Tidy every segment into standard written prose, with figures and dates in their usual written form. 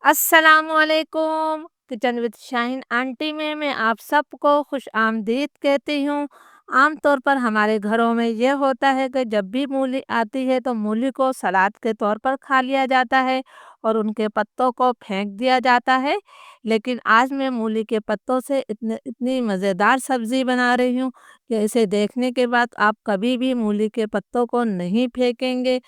अस्सलामुअलैकुम। Kitchen with Shaheen aunty में मैं आप सबको खुश आमदीद कहती हूँ। आम तौर पर हमारे घरों में ये होता है कि जब भी मूली आती है तो मूली को सलाद के तौर पर खा लिया जाता है और उनके पत्तों को फेंक दिया जाता है। लेकिन आज मैं मूली के पत्तों से इतनी मज़ेदार सब्ज़ी बना रही हूँ कि इसे देखने के बाद आप कभी भी मूली के पत्तों को नहीं फेंकेंगे।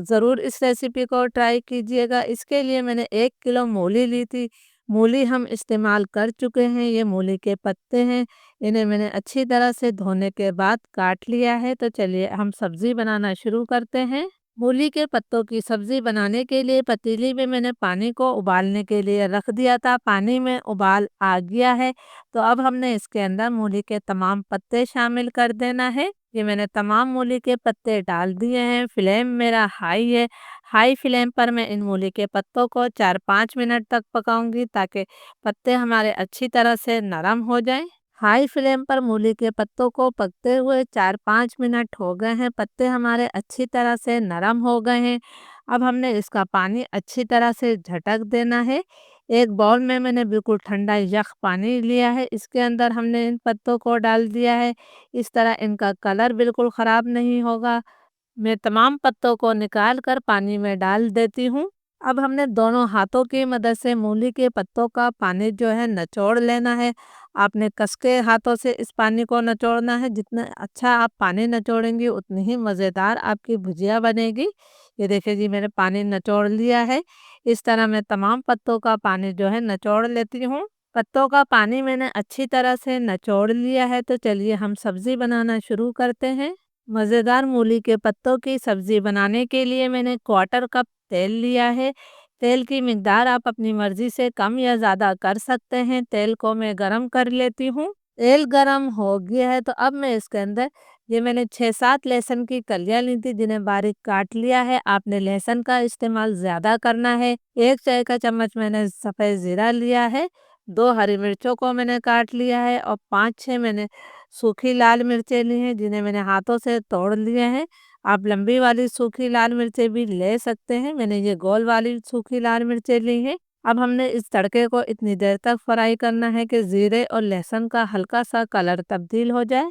ज़रूर इस रेसिपी को ट्राई कीजिएगा। इसके लिए मैंने 1 किलो मूली ली थी। मूली हम इस्तेमाल कर चुके हैं, ये मूली के पत्ते हैं। इन्हें मैंने अच्छी तरह से धोने के बाद काट लिया है। तो चलिए हम सब्ज़ी बनाना शुरू करते हैं। मूली के पत्तों की सब्ज़ी बनाने के लिए पतीली में मैंने पानी को उबालने के लिए रख दिया था। पानी में उबाल आ गया है, तो अब हमने इसके अंदर मूली के तमाम पत्ते शामिल कर देना है। ये मैंने तमाम मूली के पत्ते डाल दिए हैं। फ्लेम मेरा हाई है। हाई फ्लेम पर मैं इन मूली के पत्तों को 4-5 मिनट तक पकाऊंगी ताकि पत्ते हमारे अच्छी तरह से नरम हो जाएं। हाई फ्लेम पर मूली के पत्तों को पकते हुए 4-5 मिनट हो गए हैं। पत्ते हमारे अच्छी तरह से नरम हो गए हैं। अब हमने इसका पानी अच्छी तरह से झटक देना है। एक बाउल में मैंने बिल्कुल ठंडा यख पानी लिया है, इसके अंदर हमने इन पत्तों को डाल दिया है। इस तरह इनका कलर बिल्कुल ख़राब नहीं होगा। मैं तमाम पत्तों को निकाल कर पानी में डाल देती हूँ। अब हमने दोनों हाथों की मदद से मूली के पत्तों का पानी जो है निचोड़ लेना है। आपने कस के हाथों से इस पानी को निचोड़ना है। जितना अच्छा आप पानी निचोड़ेंगी उतनी ही मज़ेदार आपकी भुजिया बनेगी। ये देखिए जी, मैंने पानी निचोड़ लिया है। इस तरह मैं तमाम पत्तों का पानी जो है निचोड़ लेती हूँ। पत्तों का पानी मैंने अच्छी तरह से निचोड़ लिया है। तो चलिए हम सब्ज़ी बनाना शुरू करते हैं। मज़ेदार मूली के पत्तों की सब्ज़ी बनाने के लिए मैंने क्वार्टर कप तेल लिया है। तेल की मिकदार आप अपनी मर्ज़ी से कम या ज़्यादा कर सकते हैं। तेल को मैं गरम कर लेती हूँ। तेल गरम हो गया है, तो अब मैं इसके अंदर ये मैंने 6-7 लहसुन की कलियाँ ली थी जिन्हें बारीक काट लिया है। आपने लहसुन का इस्तेमाल ज़्यादा करना है। 1 चाय का चम्मच मैंने सफ़ेद ज़ीरा लिया है। 2 हरी मिर्चों को मैंने काट लिया है और 5-6 मैंने सूखी लाल मिर्चें ली हैं जिन्हें मैंने हाथों से तोड़ लिए हैं। आप लंबी वाली सूखी लाल मिर्चें भी ले सकते हैं। मैंने ये गोल वाली सूखी लाल मिर्चें ली हैं। अब हमने इस तड़के को इतनी देर तक फ्राई करना है कि ज़ीरे और लहसुन का हल्का सा कलर तब्दील हो जाए।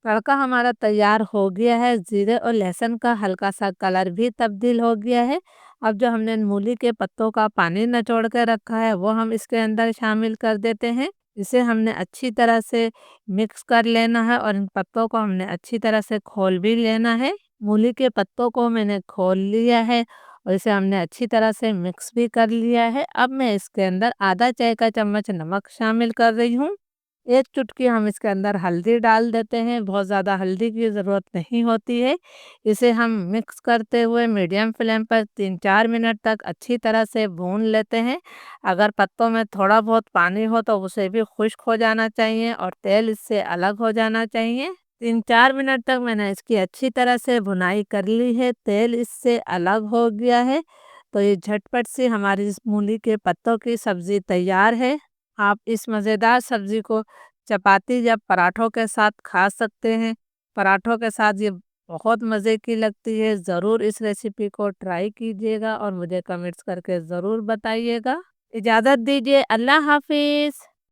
तड़का हमारा तैयार हो गया है। ज़ीरे और लहसुन का हल्का सा कलर भी तब्दील हो गया है। अब जो हमने मूली के पत्तों का पानी निचोड़ के रखा है वो हम इसके अंदर शामिल कर देते हैं। इसे हमने अच्छी तरह से मिक्स कर लेना है और इन पत्तों को हमने अच्छी तरह से खोल भी लेना है। मूली के पत्तों को मैंने खोल लिया है और इसे हमने अच्छी तरह से मिक्स भी कर लिया है। अब मैं इसके अंदर आधा चाय का चम्मच नमक शामिल कर रही हूँ। 1 चुटकी हम इसके अंदर हल्दी डाल देते हैं। बहुत ज़्यादा हल्दी की ज़रूरत नहीं होती है। इसे हम मिक्स करते हुए मीडियम फ्लेम पर 3-4 मिनट तक अच्छी तरह से भून लेते हैं। अगर पत्तों में थोड़ा बहुत पानी हो तो उसे भी खुश्क हो जाना चाहिए और तेल इससे अलग हो जाना चाहिए। 3-4 मिनट तक मैंने इसकी अच्छी तरह से भुनाई कर ली है। तेल इससे अलग हो गया है। तो ये झटपट से हमारी इस मूली के पत्तों की सब्ज़ी तैयार है। आप इस मज़ेदार सब्ज़ी को चपाती या पराठों के साथ खा सकते हैं। पराठों के साथ ये बहुत मज़े की लगती है। ज़रूर इस रेसिपी को ट्राई कीजिएगा और मुझे कमेंट्स करके ज़रूर बताइएगा। इजाज़त दीजिए। अल्लाह हाफ़िज़।